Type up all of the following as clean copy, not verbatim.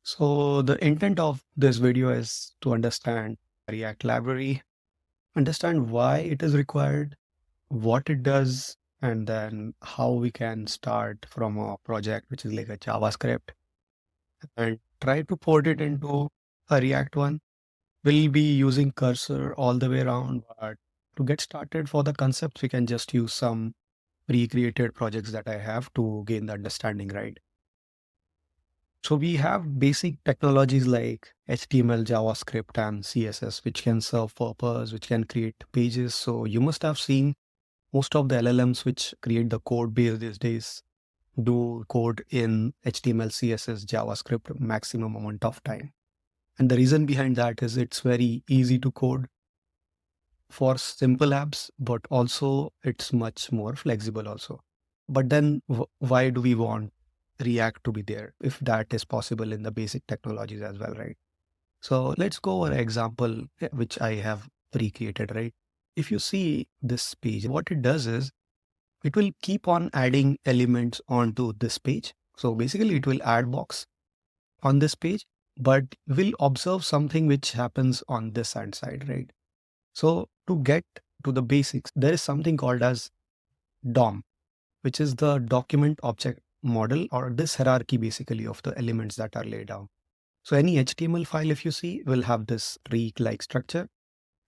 So the intent of this video is to understand React library, understand why it is required, what it does, and then how we can start from a project which is like a JavaScript and try to port it into a React one. We'll be using cursor all the way around, but to get started for the concepts, we can just use some pre-created projects that I have to gain the understanding, right? So we have basic technologies like HTML, JavaScript, and CSS, which can serve purpose, which can create pages. So you must have seen most of the LLMs which create the code base these days do code in HTML, CSS, JavaScript maximum amount of time. And the reason behind that is it's very easy to code for simple apps, but also it's much more flexible also. But then why do we want React to be there if that is possible in the basic technologies as well, right? So let's go over an example which I have pre-created, right? If you see this page, what it does is it will keep on adding elements onto this page. So basically it will add box on this page, but will observe something which happens on this hand side, right? So to get to the basics, there is something called as DOM, which is the document object model, or this hierarchy basically of the elements that are laid down. So any HTML file, if you see, will have this tree-like structure,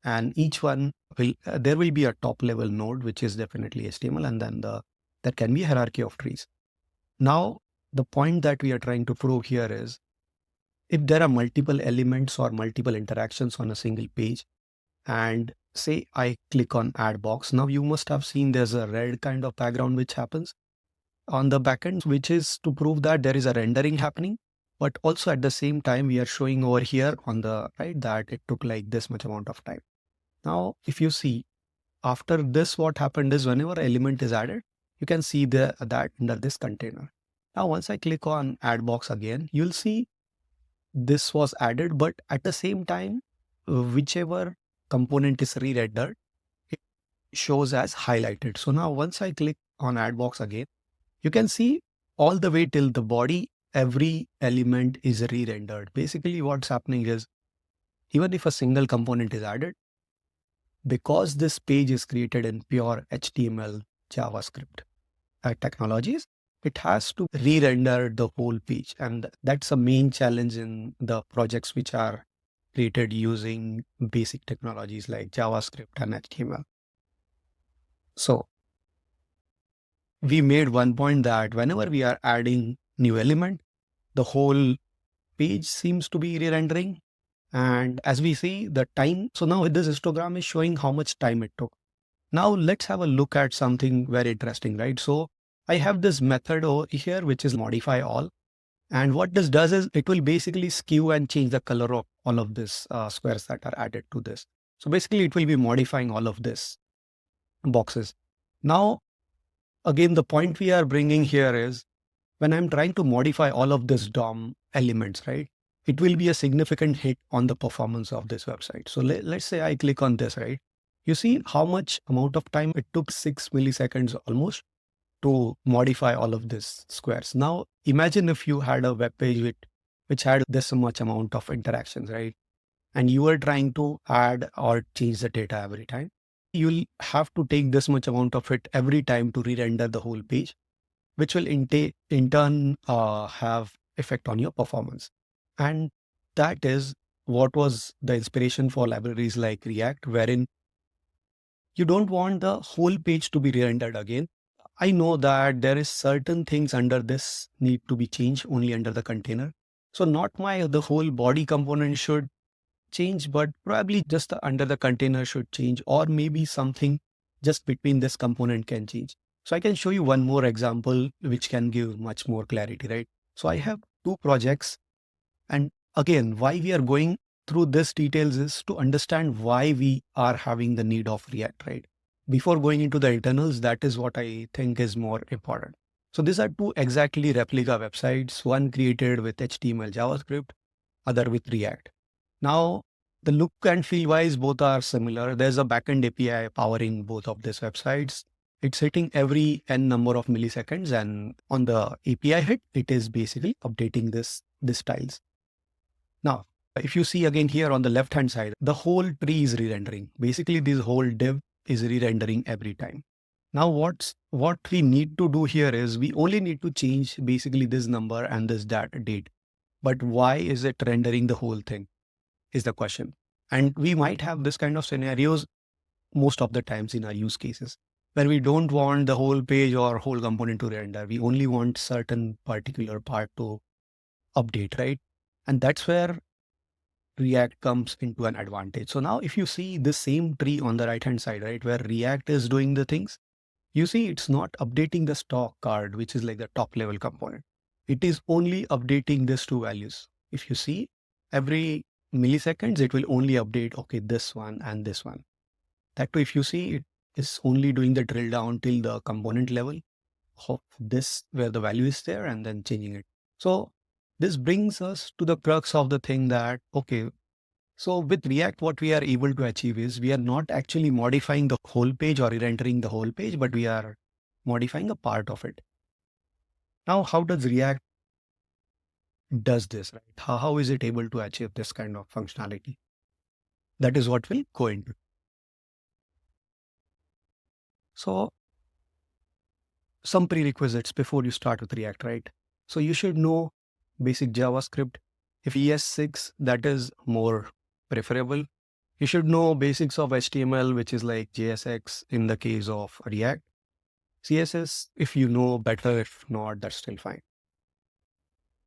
and each one will, there will be a top level node, which is definitely HTML, and then there can be a hierarchy of trees. Now, the point that we are trying to prove here is if there are multiple elements or multiple interactions on a single page, and say I click on add box, now you must have seen there's a red kind of background which happens on the backend, which is to prove that there is a rendering happening. But also at the same time, we are showing over here on the right that it took like this much amount of time. Now, if you see after this, what happened is whenever element is added, you can see that under this container. Now, once I click on add box again, you'll see this was added, but at the same time, whichever component is re-rendered, it shows as highlighted. So now once I click on add box again, you can see all the way till the body, every element is re-rendered. Basically what's happening is even if a single component is added, because this page is created in pure HTML, JavaScript technologies, it has to re-render the whole page. And that's a main challenge in the projects which are created using basic technologies like JavaScript and HTML. So we made one point that whenever we are adding new element, the whole page seems to be re-rendering. And as we see the time, so now this histogram is showing how much time it took. Now let's have a look at something very interesting, right? So I have this method over here, which is modify all. And what this does is it will basically skew and change the color of all of this squares that are added to this. So basically it will be modifying all of this boxes. Now, again, the point we are bringing here is when I'm trying to modify all of this DOM elements, right? It will be a significant hit on the performance of this website. So let's say I click on this, right? You see how much amount of time it took, 6 milliseconds almost to modify all of these squares. Now imagine if you had a web page which had this much amount of interactions, right? And you were trying to add or change the data every time. You'll have to take this much amount of it every time to re-render the whole page, which will in turn have effect on your performance. And that is what was the inspiration for libraries like React, wherein you don't want the whole page to be rendered again. I know that there is certain things under this need to be changed only under the container. So not the whole body component should change, but probably just under the container should change, or maybe something just between this component can change. So I can show you one more example which can give much more clarity, right? So I have two projects, and again, why we are going through this details is to understand why we are having the need of React, right? Before going into the internals, that is what I think is more important. So these are two exactly replica websites, one created with HTML, JavaScript, other with React. Now, the look and feel wise, both are similar. There's a backend API powering both of these websites. It's hitting every n number of milliseconds, and on the API hit, it is basically updating this styles. Now, if you see again here on the left hand side, the whole tree is re-rendering. Basically, this whole div is re-rendering every time. Now, what we need to do here is we only need to change basically this number and this date. But why is it rendering the whole thing is the question. And we might have this kind of scenarios most of the times in our use cases where we don't want the whole page or whole component to render. We only want certain particular part to update, right? And that's where React comes into an advantage. So now if you see the same tree on the right hand side, right, where React is doing the things, you see it's not updating the stock card, which is like the top level component. It is only updating these two values. If you see every milliseconds, it will only update, okay, this one and this one. That too, if you see, it is only doing the drill down till the component level of this where the value is there and then changing it. So this brings us to the crux of the thing that, okay, so with React, what we are able to achieve is we are not actually modifying the whole page or re-rendering the whole page, but we are modifying a part of it. Now, how does React does this, right? How is it able to achieve this kind of functionality? That is what we'll go into. So some prerequisites before you start with React, right? So you should know basic JavaScript. If ES6, that is more preferable. You should know basics of HTML, which is like JSX in the case of React. CSS, if you know better, if not, that's still fine.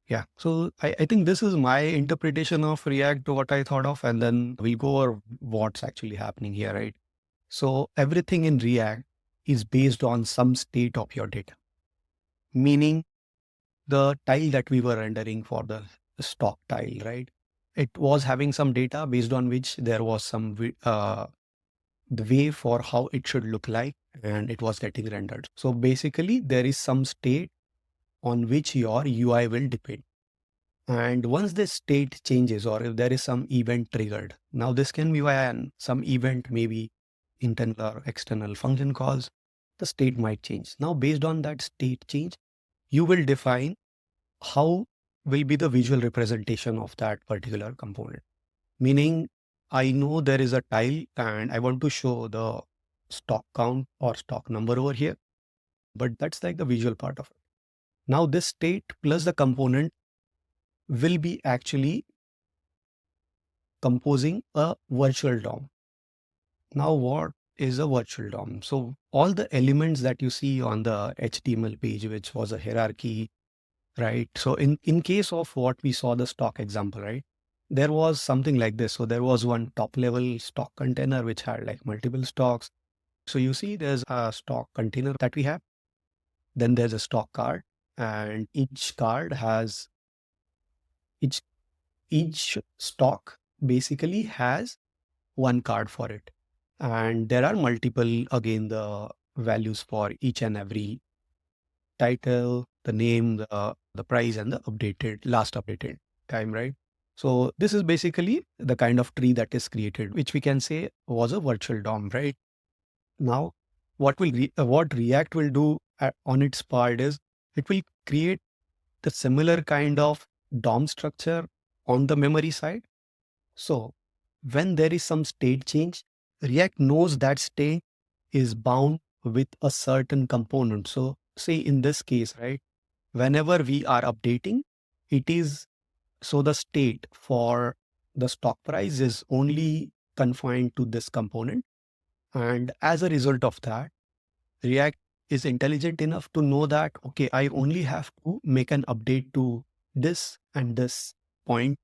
Yeah. So I think this is my interpretation of React, what I thought of, and then we'll go over what's actually happening here, right? So everything in React is based on some state of your data, meaning the tile that we were rendering for the stock tile, right? It was having some data based on which there was some the way for how it should look like, and it was getting rendered. So basically, there is some state on which your UI will depend. And once this state changes, or if there is some event triggered, now this can be via some event, maybe internal or external function calls, the state might change. Now, based on that state change, you will define how will be the visual representation of that particular component. Meaning, I know there is a tile and I want to show the stock count or stock number over here, but that's like the visual part of it. Now, this state plus the component will be actually composing a virtual DOM. Now, what is a virtual DOM? So all the elements that you see on the HTML page, which was a hierarchy, right? So in case of what we saw the stock example, right? There was something like this. So there was one top level stock container, which had like multiple stocks. So you see there's a stock container that we have. Then there's a stock card, and each card has each each stock basically has one card for it. And there are multiple, again, the values for each and every title, the name, the price, and the last updated time, right? So this is basically the kind of tree that is created, which we can say was a virtual DOM, right? Now, what React will do on its part is it will create the similar kind of DOM structure on the memory side. So when there is some state change, React knows that state is bound with a certain component. So say in this case, right, whenever we are updating, it is so the state for the stock price is only confined to this component. And as a result of that, React is intelligent enough to know that, okay, I only have to make an update to this and this point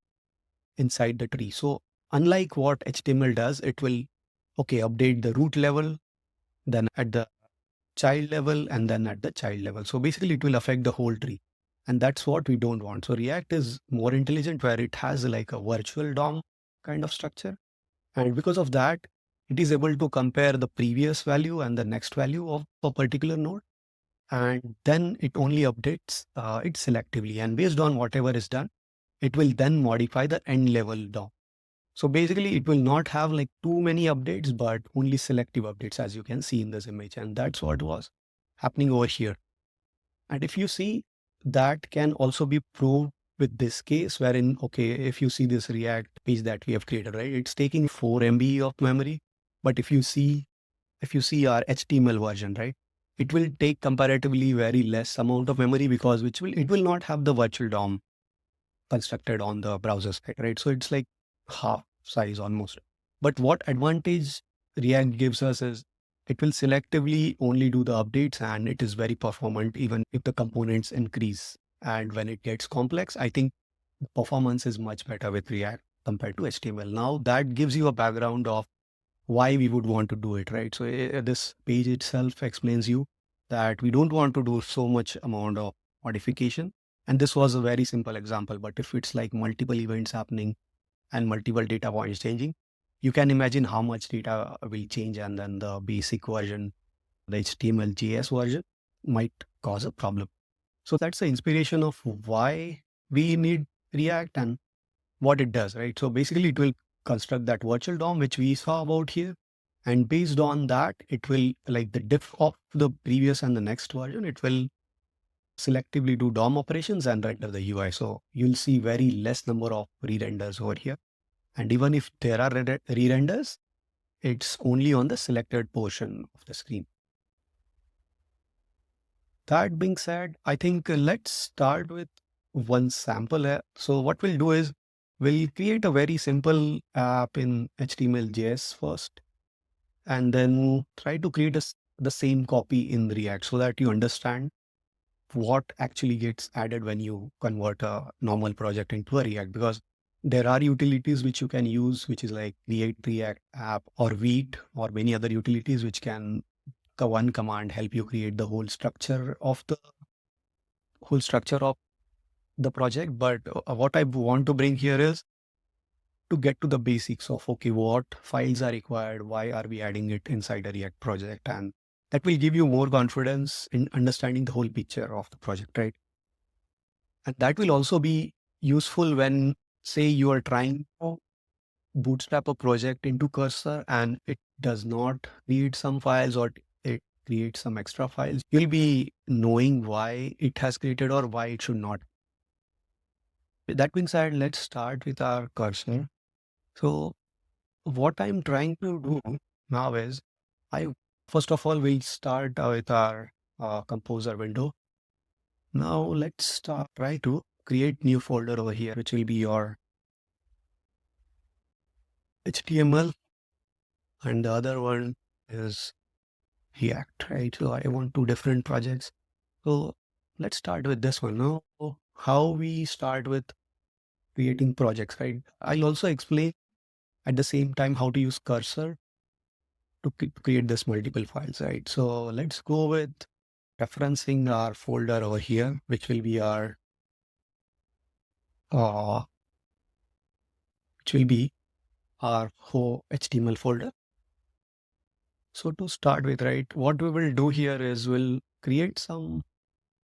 inside the tree. So unlike what HTML does, it will, okay, update the root level, then at the child level, and then at the child level. So basically it will affect the whole tree. And that's what we don't want. So React is more intelligent where it has like a virtual DOM kind of structure. And because of that, it is able to compare the previous value and the next value of a particular node. And then it only updates it selectively. And based on whatever is done, it will then modify the end level DOM. So basically it will not have like too many updates, but only selective updates, as you can see in this image. And that's what was happening over here. And if you see, that can also be proved with this case wherein, okay, if you see this React page that we have created, right, it's taking 4 MB of memory. But if you see our HTML version, right, it will take comparatively very less amount of memory because it will not have the virtual DOM constructed on the browser side, right? So it's like half size almost. But what advantage React gives us is it will selectively only do the updates and it is very performant even if the components increase. And when it gets complex, I think the performance is much better with React compared to HTML. Now that gives you a background of why we would want to do it, right? So this page itself explains you that we don't want to do so much amount of modification. And this was a very simple example, but if it's like multiple events happening and multiple data points changing, you can imagine how much data will change, and then the basic version, the HTML JS version, might cause a problem. So that's the inspiration of why we need React and what it does, right? So basically it will construct that virtual DOM, which we saw about here. And based on that, it will, like the diff of the previous and the next version, it will selectively do DOM operations and render the UI. So you'll see very less number of re-renders over here. And even if there are re-renders, it's only on the selected portion of the screen. That being said, I think let's start with one sample app. So what we'll do is we'll create a very simple app in HTML JS first, and then try to create the same copy in React so that you understand what actually gets added when you convert a normal project into a React. Because there are utilities which you can use, which is like create React app or Vite or many other utilities which can one command help you create the whole structure of the project. But what I want to bring here is to get to the basics of, okay, what files are required, why are we adding it inside a React project, and that will give you more confidence in understanding the whole picture of the project, right? And that will also be useful when, say, you are trying to bootstrap a project into Cursor and it does not read some files, or it creates some extra files. You'll be knowing why it has created or why it should not. With that being said, let's start with our Cursor. So what I'm trying to do now is I first of all will start with our composer window. Now let's try to create new folder over here, which will be your HTML, and the other one is React, right? So I want two different projects. So let's start with this one. Now, how we start with creating projects, right? I'll also explain at the same time how to use Cursor to create this multiple files, right? So let's go with referencing our folder over here, which will be our uh, whole HTML folder. So to start with, right, what we will do here is we'll create some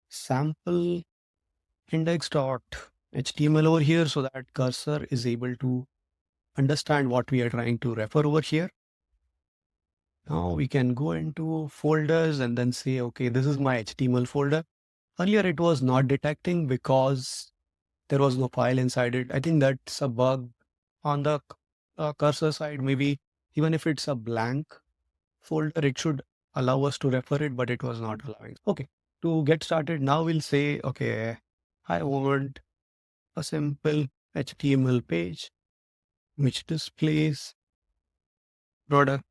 sample index.html over here so that Cursor is able to understand what we are trying to refer over here. Now we can go into folders and then say, okay, this is my HTML folder. Earlier it was not detecting because there was no file inside it. I think that's a bug on the Cursor side. Maybe even if it's a blank folder, it should allow us to refer it, but it was not allowing. Okay, to get started, now we'll say, okay, I want a simple HTML page which displays product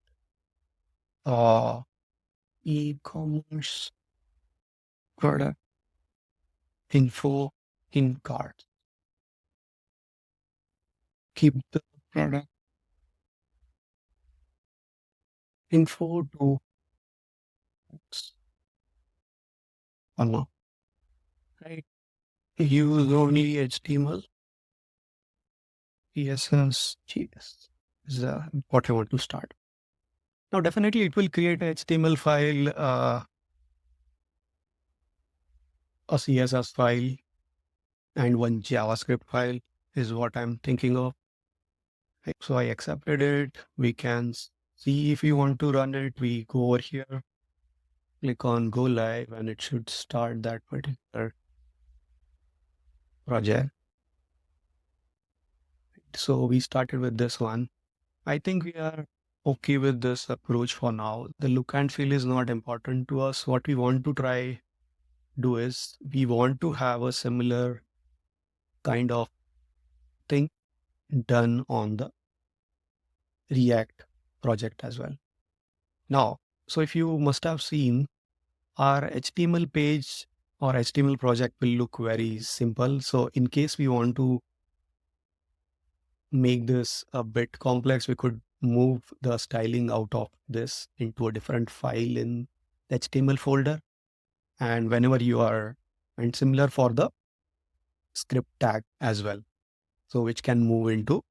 e-commerce product info in cart. Keep the product info to no, right? Use only HTML, CSS, JS is what I want to start. Now, definitely it will create a HTML file, a CSS file, and one JavaScript file is what I'm thinking of. Right, so I accepted it. We can see if you want to run it. We go over here, click on go live, and it should start that particular project. So we started with this one. I think we are okay with this approach for now. The look and feel is not important to us. What we want to try do is we want to have a similar kind of thing done on the React project as well. Now, so if you must have seen our HTML page or HTML project will look very simple. So in case we want to make this a bit complex, we could move the styling out of this into a different file in the HTML folder. And whenever you are, and similar for the script tag as well. So which can move into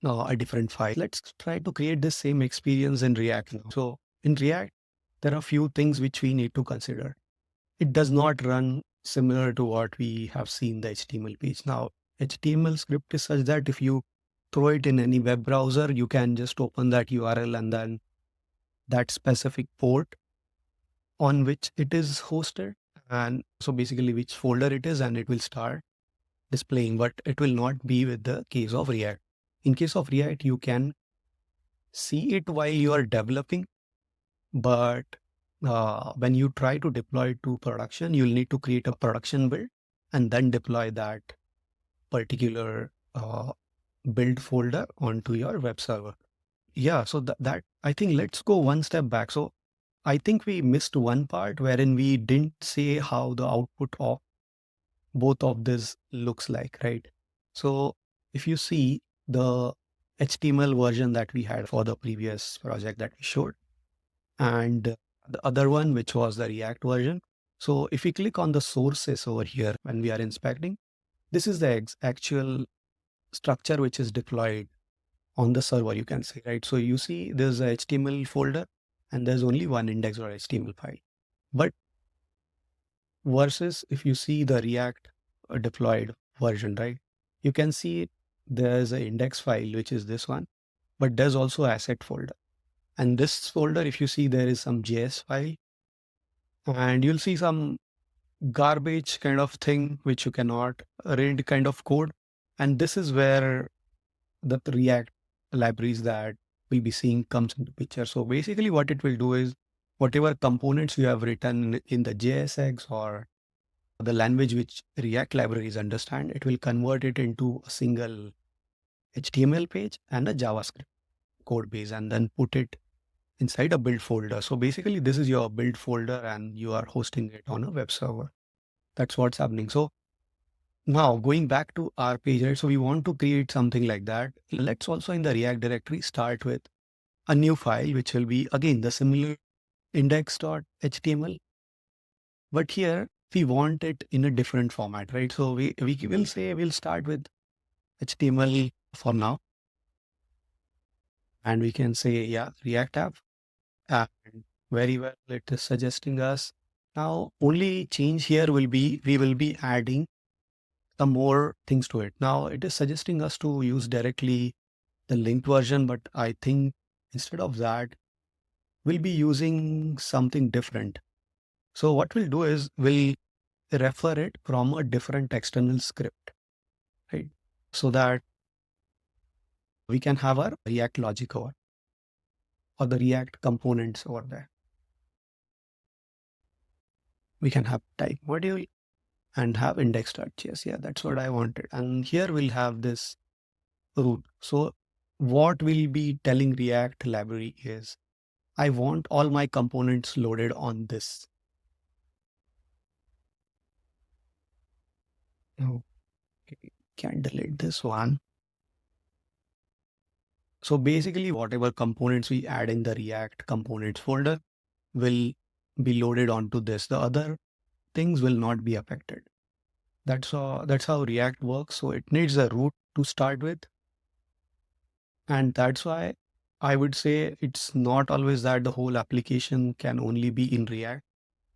a different file. Let's try to create this same experience in React now. So in React, there are a few things which we need to consider. It does not run similar to what we have seen the HTML page. Now, HTML script is such that if you throw it in any web browser, you can just open that URL and then that specific port on which it is hosted. And so basically which folder it is, and it will start displaying, but it will not be with the case of React. In case of React, you can see it while you are developing, but when you try to deploy it to production, you'll need to create a production build and then deploy that particular build folder onto your web server. Yeah, so that I think let's go one step back. So I think we missed one part wherein we didn't say how the output of both of this looks like, right? So if you see the HTML version that we had for the previous project that we showed, and the other one, which was the React version. So if we click on the sources over here, when we are inspecting, this is the actual structure which is deployed on the server, you can say, right? So you see there's a HTML folder and there's only one index or HTML file. But versus if you see the React deployed version, right? You can see there's an index file, which is this one, but there's also asset folder. And this folder, if you see, there is some JS file, and you'll see some garbage kind of thing, which you cannot read kind of code. And this is where the React libraries that we'll be seeing comes into picture. So basically what it will do is whatever components you have written in the JSX or the language which React libraries understand, it will convert it into a single HTML page and a JavaScript code base and then put it inside a build folder. So basically this is your build folder and you are hosting it on a web server. That's what's happening. So now going back to our page, right? So we want to create something like that. Let's also in the React directory start with a new file, which will be again the similar index.html. But here we want it in a different format, right? So we will say we'll start with HTML for now. And we can say, yeah, React app. And very well, it is suggesting us. Now, only change here will be, we will be adding some more things to it. Now, it is suggesting us to use directly the linked version, but I think instead of that, we'll be using something different. So what we'll do is we'll refer it from a different external script, right? So that we can have our React logic over or the React components over there. We can have type module and have index.js. Yeah, that's what I wanted. And here we'll have this root. So what we'll be telling React library is, I want all my components loaded on this. Okay, can delete this one. So basically whatever components we add in the React components folder will be loaded onto this. The other things will not be affected. That's how React works. So it needs a root to start with. And that's why I would say it's not always that the whole application can only be in React.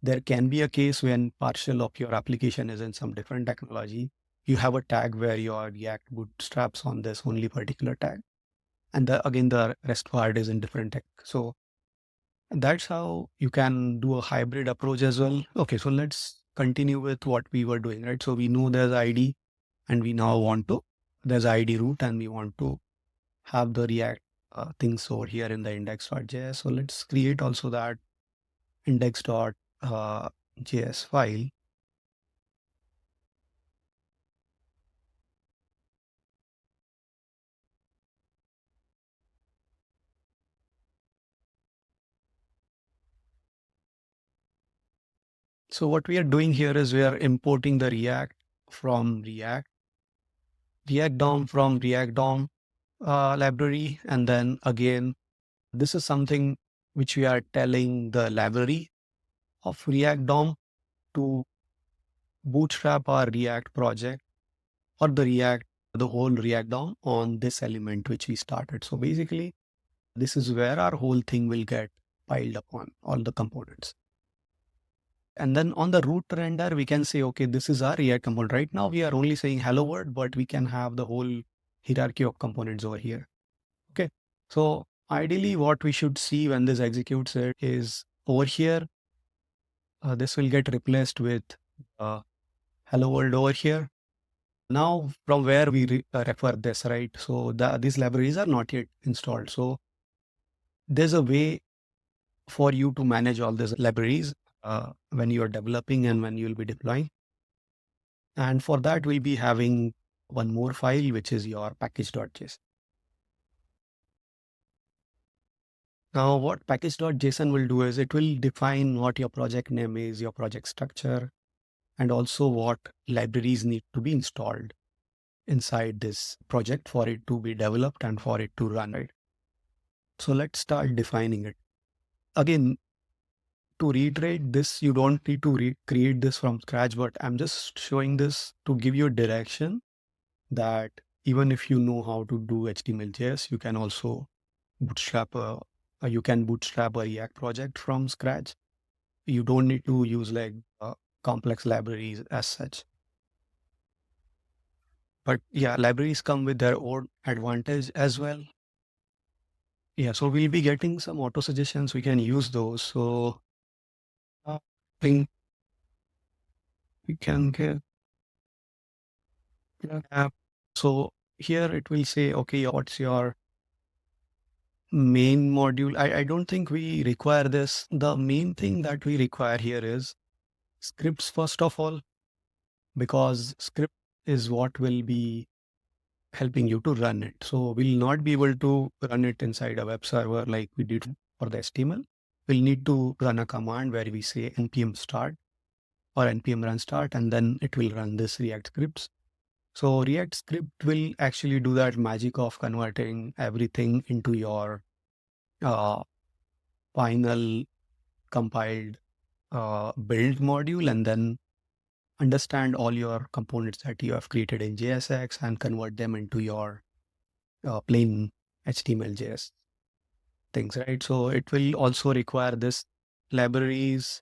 There can be a case when partial of your application is in some different technology. You have a tag where your React bootstraps on this only particular tag. And again, the rest part is in different tech. So that's how you can do a hybrid approach as well. Okay, so let's continue with what we were doing, right? So we know there's ID and we now want to there's ID root and we want to have the React things over here in the index.js. So let's create also that index.js file. So what we are doing here is we are importing the React from React DOM from React DOM library. And then again, this is something which we are telling the library of React DOM to bootstrap our React project or the whole React DOM on this element which we started. So basically, this is where our whole thing will get piled upon all the components. And then on the root render, we can say, okay, this is our React component. Right now, we are only saying hello world, but we can have the whole hierarchy of components over here. Okay. So ideally, what we should see when this executes it is over here, this will get replaced with uh, hello world over here. Now, from where we refer this, right? So these libraries are not yet installed. So there's a way for you to manage all these libraries when you are developing and when you will be deploying. And for that, we'll be having one more file, which is your package.json. Now, what package.json will do is it will define what your project name is, your project structure, and also what libraries need to be installed inside this project for it to be developed and for it to run, right? So let's start defining it. Again, to reiterate this, you don't need to create this from scratch, but I'm just showing this to give you a direction that even if you know how to do HTML/JS, you can also you can bootstrap a React project from scratch. You don't need to use like complex libraries as such. But yeah, libraries come with their own advantage as well. Yeah, so we'll be getting some auto suggestions. We can use those. So I think we can get app. So here it will say, okay, what's your main module? I don't think we require this. The main thing that we require here is scripts, first of all, because script is what will be helping you to run it. So we'll not be able to run it inside a web server like we did for the HTML. We'll need to run a command where we say npm start or npm run start, and then it will run this React scripts. So React script will actually do that magic of converting everything into your uh, final compiled build module, and then understand all your components that you have created in JSX and convert them into your plain HTML, JS things, right? So it will also require this libraries.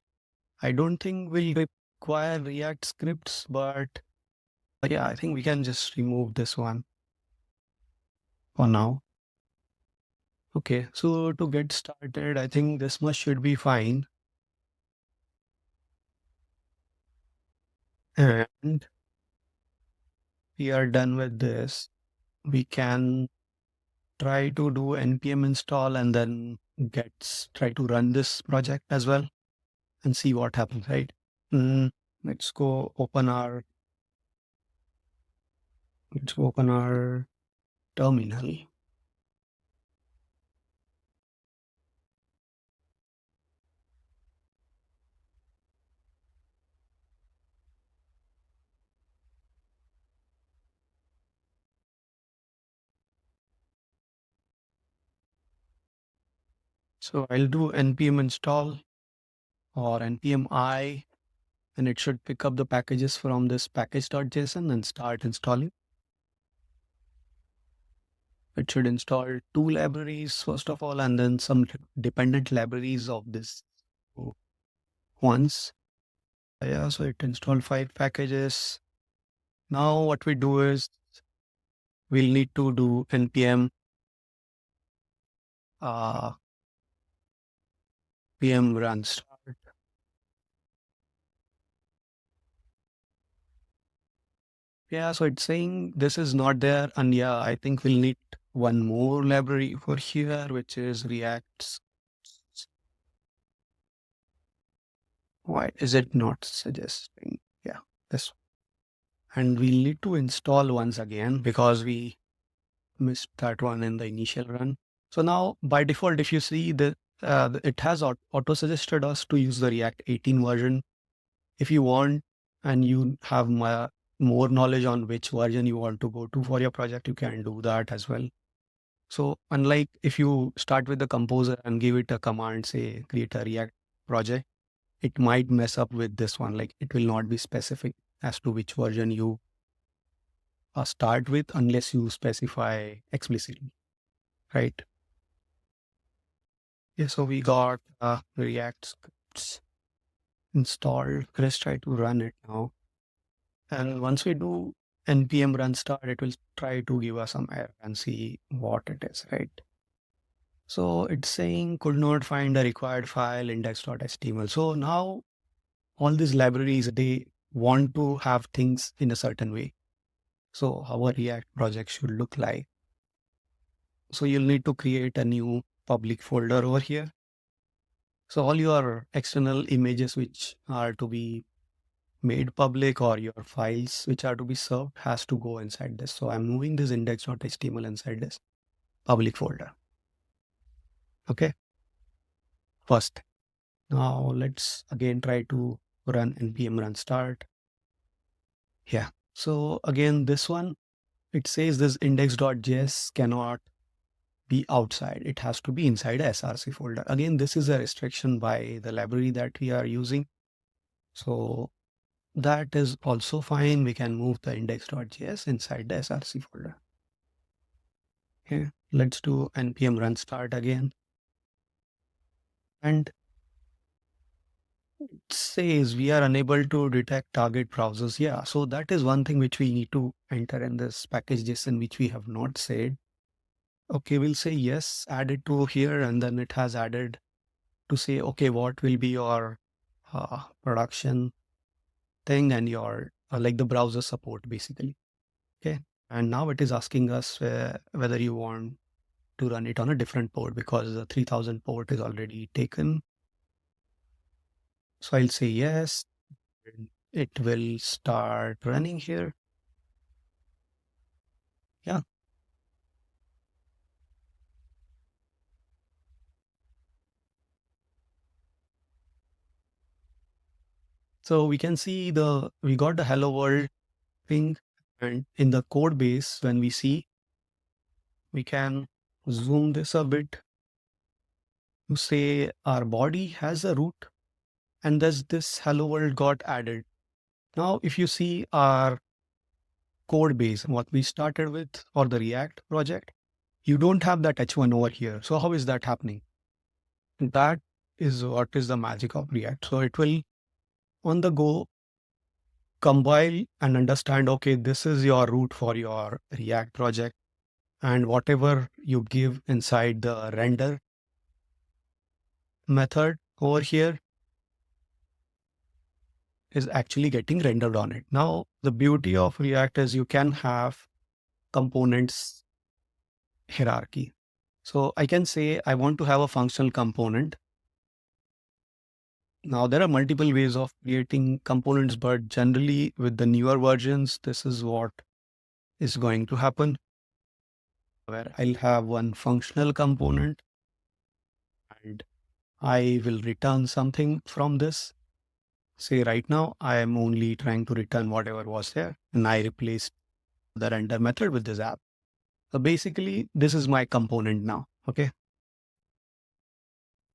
I don't think we'll require React scripts, but yeah, I think we can just remove this one for now. Okay, so to get started, I think this much should be fine. And we are done with this. We can try to do npm install and then try to run this project as well and see what happens, right? Let's go open our terminal. So I'll do npm install or npm I, and it should pick up the packages from this package.json and start installing. It should install two libraries first of all, and then some dependent libraries of this once. Yeah, so it installed 5 packages. Now what we do is we'll need to do npm pm run start. Yeah, so it's saying this is not there. And yeah, I think we'll need one more library for here, which is React. Why is it not suggesting? Yeah, this. And we'll need to install once again because we missed that one in the initial run. So now by default, if you see that it has auto suggested us to use the React 18 version. If you want and you have more knowledge on which version you want to go to for your project, you can do that as well. So unlike if you start with the composer and give it a command, say create a React project, it might mess up with this one. Like it will not be specific as to which version you start with unless you specify explicitly, right? Yeah, so we got React scripts installed. Let's try to run it now. And once we do npm run start, it will try to give us some error and see what it is, right? So it's saying could not find the required file index.html. So now all these libraries, they want to have things in a certain way. So our React project should look like. So you'll need to create a new public folder over here. So all your external images which are to be made public or your files which are to be served has to go inside this. So I'm moving this index.html inside this public folder. Okay. First, now let's again try to run npm run start. Yeah. So again, this one, it says this index.js cannot be outside. It has to be inside a src folder. Again, this is a restriction by the library that we are using. So that is also fine. We can move the index.js inside the src folder. Okay, let's do npm run start again. And it says we are unable to detect target browsers. Yeah, so that is one thing which we need to enter in this package.json, which we have not said. Okay, we'll say yes, add it to here, and then it has added to say, okay, what will be your production thing and your like the browser support basically. Okay, and now it is asking us whether you want to run it on a different port because the 3000 port is already taken. So I'll say yes. It will start running here. Yeah. So we can see we got the hello world thing, and in the code base, when we see, we can zoom this a bit to say our body has a root and thus this hello world got added. Now, if you see our code base, what we started with for the React project, you don't have that H1 over here. So how is that happening? That is what is the magic of React. So it will on the go compile and understand, okay, this is your root for your React project. And whatever you give inside the render method over here is actually getting rendered on it. Now, the beauty of React is you can have components hierarchy. So I can say I want to have a functional component. Now, there are multiple ways of creating components, but generally with the newer versions, this is what is going to happen, where I'll have one functional component and I will return something from this. Say right now, I am only trying to return whatever was there, and I replaced the render method with this app. So basically, this is my component now. Okay.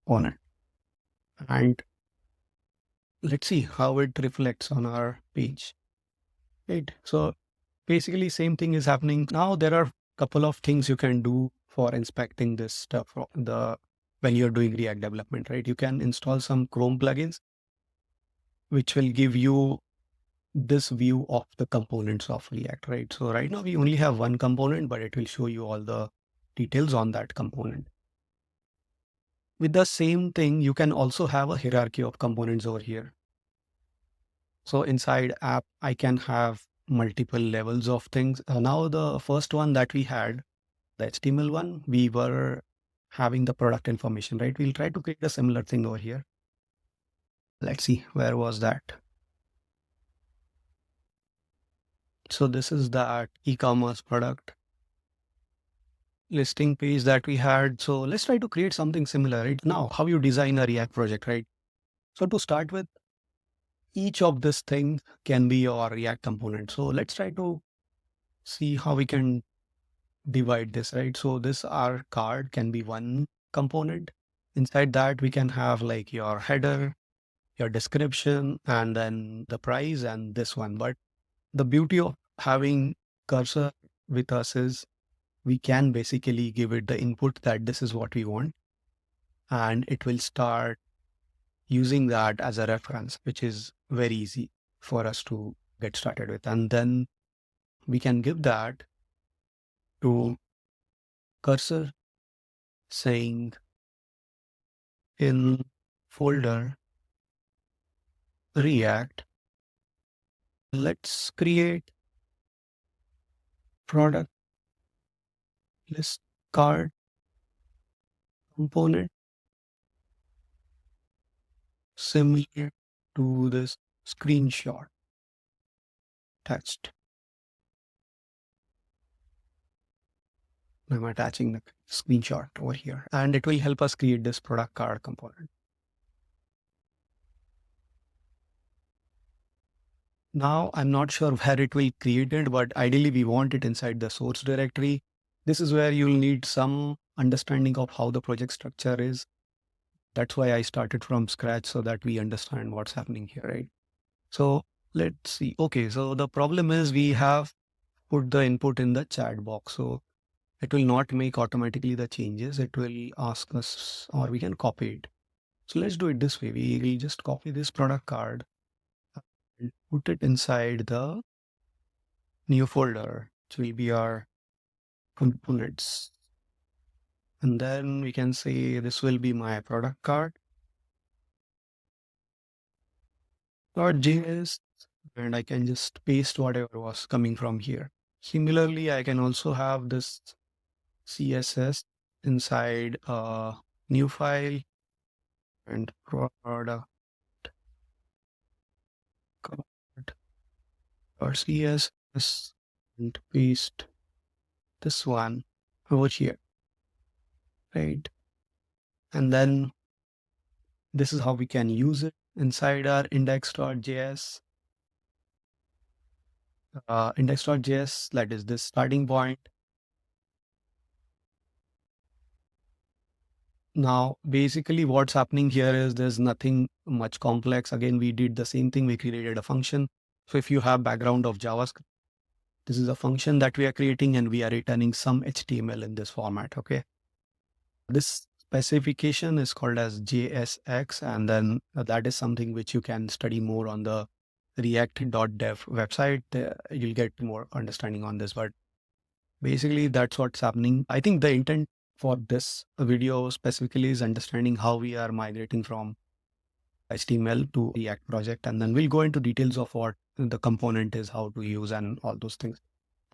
Component. And let's see how it reflects on our page. Right. So basically, same thing is happening. Now there are a couple of things you can do for inspecting this stuff when you're doing React development, right? You can install some Chrome plugins, which will give you this view of the components of React, right? So right now we only have one component, but it will show you all the details on that component. With the same thing, you can also have a hierarchy of components over here. So inside app, I can have multiple levels of things. Now the first one that we had, the HTML one, we were having the product information, right? We'll try to create a similar thing over here. Let's see, where was that? So this is that e-commerce product listing page that we had. So let's try to create something similar, right? Now, how you design a React project, right? So to start with, each of this thing can be your React component. So let's try to see how we can divide this, right? So this our card can be one component. Inside that, we can have like your header, your description, and then the price and this one. But the beauty of having cursor with us is we can basically give it the input that this is what we want, and it will start using that as a reference, which is very easy for us to get started with. And then we can give that to cursor saying in folder React, let's create product list card component similar to this screenshot text. I'm attaching the screenshot over here, and it will help us create this product card component. Now, I'm not sure where it will create it, but ideally we want it inside the source directory. This is where you'll need some understanding of how the project structure is. That's why I started from scratch so that we understand what's happening here, right? So let's see. Okay, so the problem is we have put the input in the chat box. So it will not make automatically the changes. It will ask us, or we can copy it. So let's do it this way. We will just copy this product card and put it inside the new folder, which will be our components. And then we can say this will be my product card .js, and I can just paste whatever was coming from here. Similarly, I can also have this CSS inside a new file and product card or CSS and paste this one over here, right? And then this is how we can use it inside our index.js. Index.js, that is this starting point. Now, basically what's happening here is there's nothing much complex. Again, we did the same thing. We created a function. So if you have background of JavaScript, this is a function that we are creating and we are returning some HTML in this format. Okay. This specification is called as JSX, and then that is something which you can study more on the react.dev website. You'll get more understanding on this, but basically that's what's happening. I think the intent for this video specifically is understanding how we are migrating from HTML to React project, and then we'll go into details of what the component is, how to use, and all those things.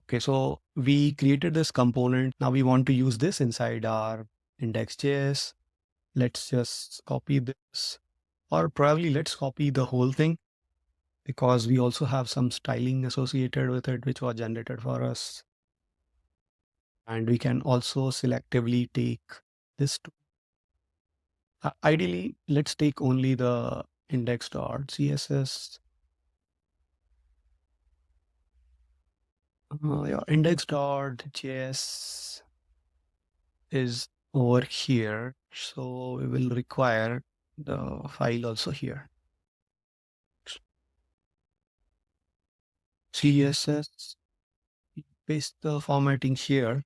Okay, so we created this component. Now we want to use this inside our index.js. Let's just copy this, or probably let's copy the whole thing because we also have some styling associated with it, which was generated for us. And we can also selectively take this. Ideally, let's take only the index.css. Yeah, index.js is over here. So we will require the file also here. CSS, paste the formatting here.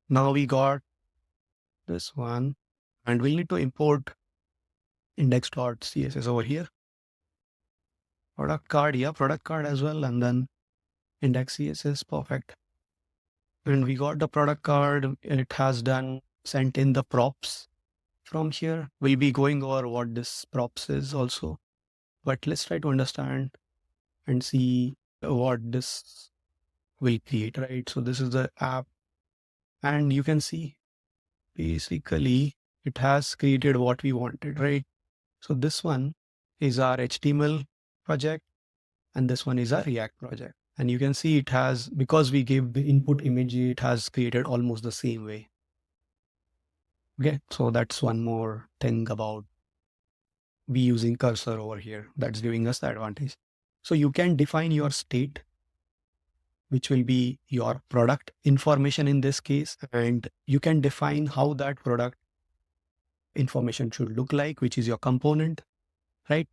Now we got this one, and we'll need to import index.css over here. Product card, yeah, product card as well, and then index CSS, perfect. And we got the product card. It has done sent in the props from here. We'll be going over what this props is also, but let's try to understand and see what this will create, right? So this is the app, and you can see basically it has created what we wanted, right? So this one is our HTML project, and this one is our React project. And you can see it has, because we gave the input image, it has created almost the same way. Okay, so that's one more thing about we using cursor over here. That's giving us the advantage. So you can define your state, which will be your product information in this case, and you can define how that product information should look like, which is your component, right?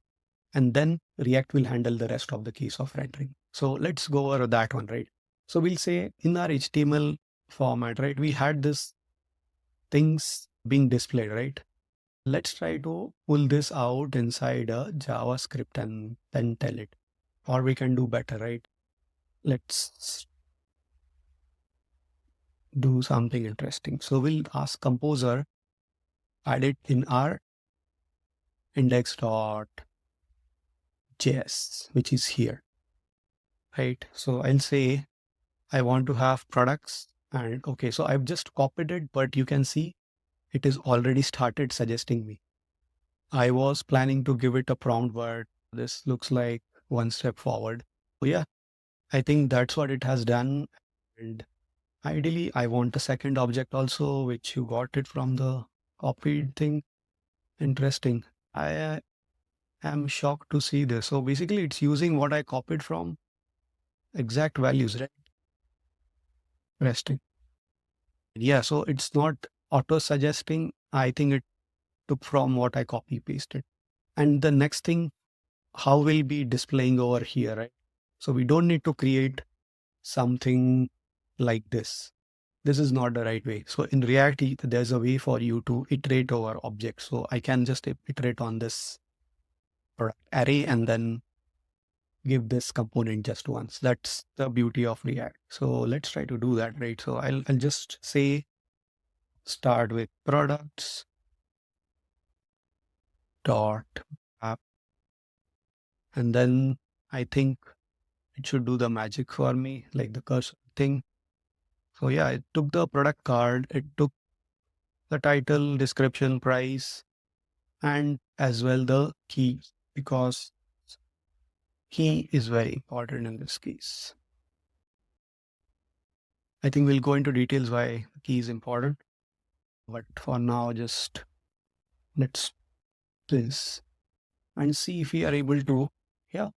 And then React will handle the rest of the case of rendering. So let's go over that one, right? So we'll say in our HTML format, right, we had this things being displayed, right? Let's try to pull this out inside a JavaScript and then tell it, or we can do better, right? Let's do something interesting. So we'll ask composer, add it in our index.js, which is here, right? So I'll say I want to have products, and okay, so I've just copied it, but you can see it is already started suggesting me. I was planning to give it a prompt, but this looks like one step forward. So yeah, I think that's what it has done. And ideally, I want a second object also, which you got it from the copied thing. Interesting. I am shocked to see this. So basically, it's using what I copied from exact values, right? Interesting. Yeah, so it's not auto suggesting. I think it took from what I copy pasted. And the next thing, how will be displaying over here, right? So we don't need to create something like this. This is not the right way. So in React, there's a way for you to iterate over objects. So I can just iterate on this product array and then give this component just once. That's the beauty of React. So let's try to do that, right? So I'll just say start with products dot app, and then I think it should do the magic for me, like the cursor thing. So yeah, it took the product card, it took the title, description, price, and as well the key, because key is very important in this case. I think we'll go into details why the key is important, but for now, just let's this and see if we are able to, yeah.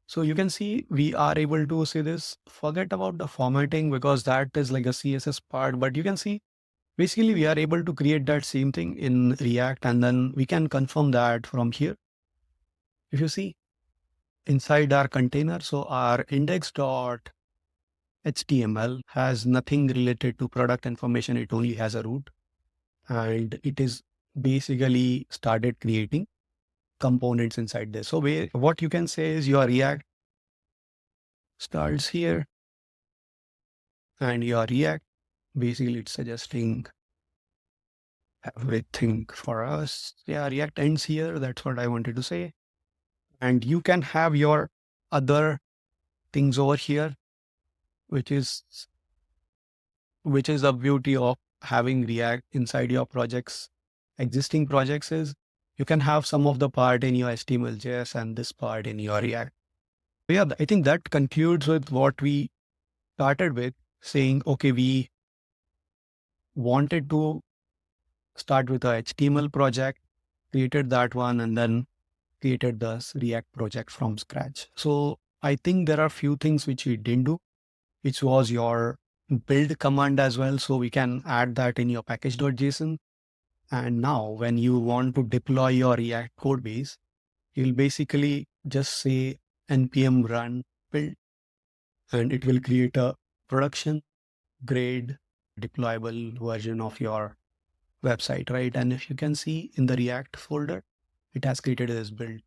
So you can see we are able to see this. Forget about the formatting because that is like a CSS part, but you can see basically we are able to create that same thing in React, and then we can confirm that from here. If you see inside our container, so our index.html has nothing related to product information. It only has a root, and it is basically started creating components inside this. So what you can say is your React starts here, and your React, basically it's suggesting everything for us. Yeah, React ends here. That's what I wanted to say. And you can have your other things over here, which is the beauty of having React inside your projects. Existing projects is you can have some of the part in your HTML, JS, and this part in your React. So yeah, I think that concludes with what we started with, saying, okay, we wanted to start with a HTML project, created that one, and then created this React project from scratch. So I think there are few things which we didn't do, which was your build command as well. So we can add that in your package.json. And now when you want to deploy your React code base, you'll basically just say npm run build, and it will create a production grade deployable version of your website, right? And if you can see in the React folder, it has created this build.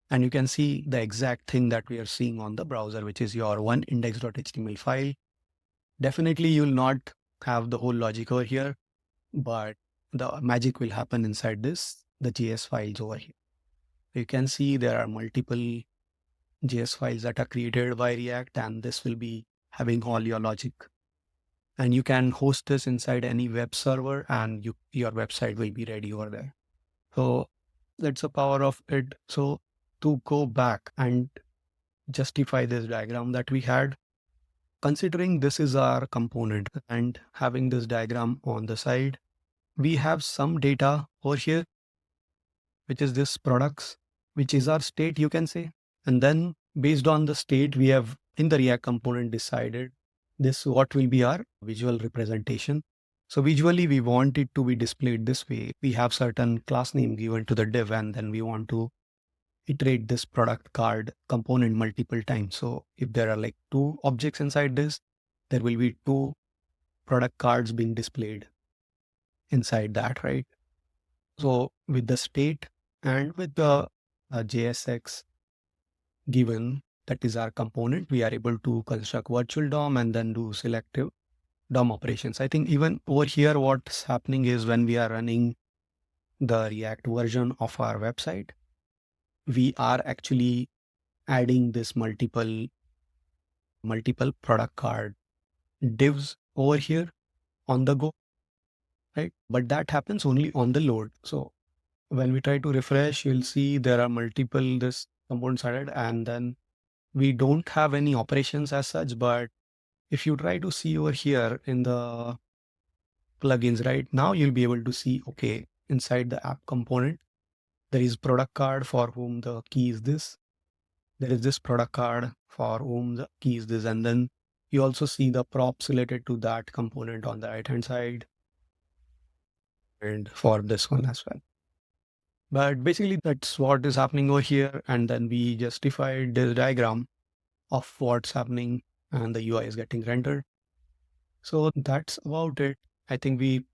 And you can see the exact thing that we are seeing on the browser, which is your one index.html file. Definitely you'll not have the whole logic over here, but the magic will happen inside this, the JS files over here. You can see there are multiple JS files that are created by React, and this will be having all your logic. And you can host this inside any web server, and your website will be ready over there. So that's the power of it. So to go back and justify this diagram that we had, considering this is our component and having this diagram on the side, we have some data over here, which is this products, which is our state, you can say. And then based on the state, we have in the React component decided this what will be our visual representation. So visually, we want it to be displayed this way. We have certain class name given to the div, and then we want to iterate this product card component multiple times. So if there are like two objects inside this, there will be two product cards being displayed inside that, right? So with the state and with the JSX given, that is our component, we are able to construct virtual DOM and then do selective DOM operations. I think even over here, what's happening is when we are running the React version of our website, we are actually adding this multiple product card divs over here on the go, right? But that happens only on the load. So when we try to refresh, you'll see there are multiple this components added, and then we don't have any operations as such. But if you try to see over here in the plugins, right now, you'll be able to see, okay, inside the app component, there is product card for whom the key is this. There is this product card for whom the key is this. And then you also see the props related to that component on the right-hand side and for this one as well. But basically, that's what is happening over here. And then we justified this diagram of what's happening and the UI is getting rendered. So that's about it. I think we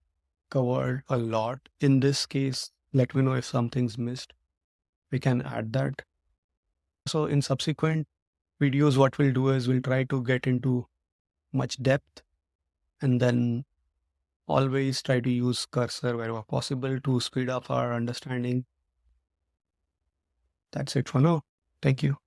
covered a lot in this case. Let me know if something's missed. We can add that. So in subsequent videos, what we'll do is we'll try to get into much depth and then always try to use cursor wherever possible to speed up our understanding. That's it for now. Thank you.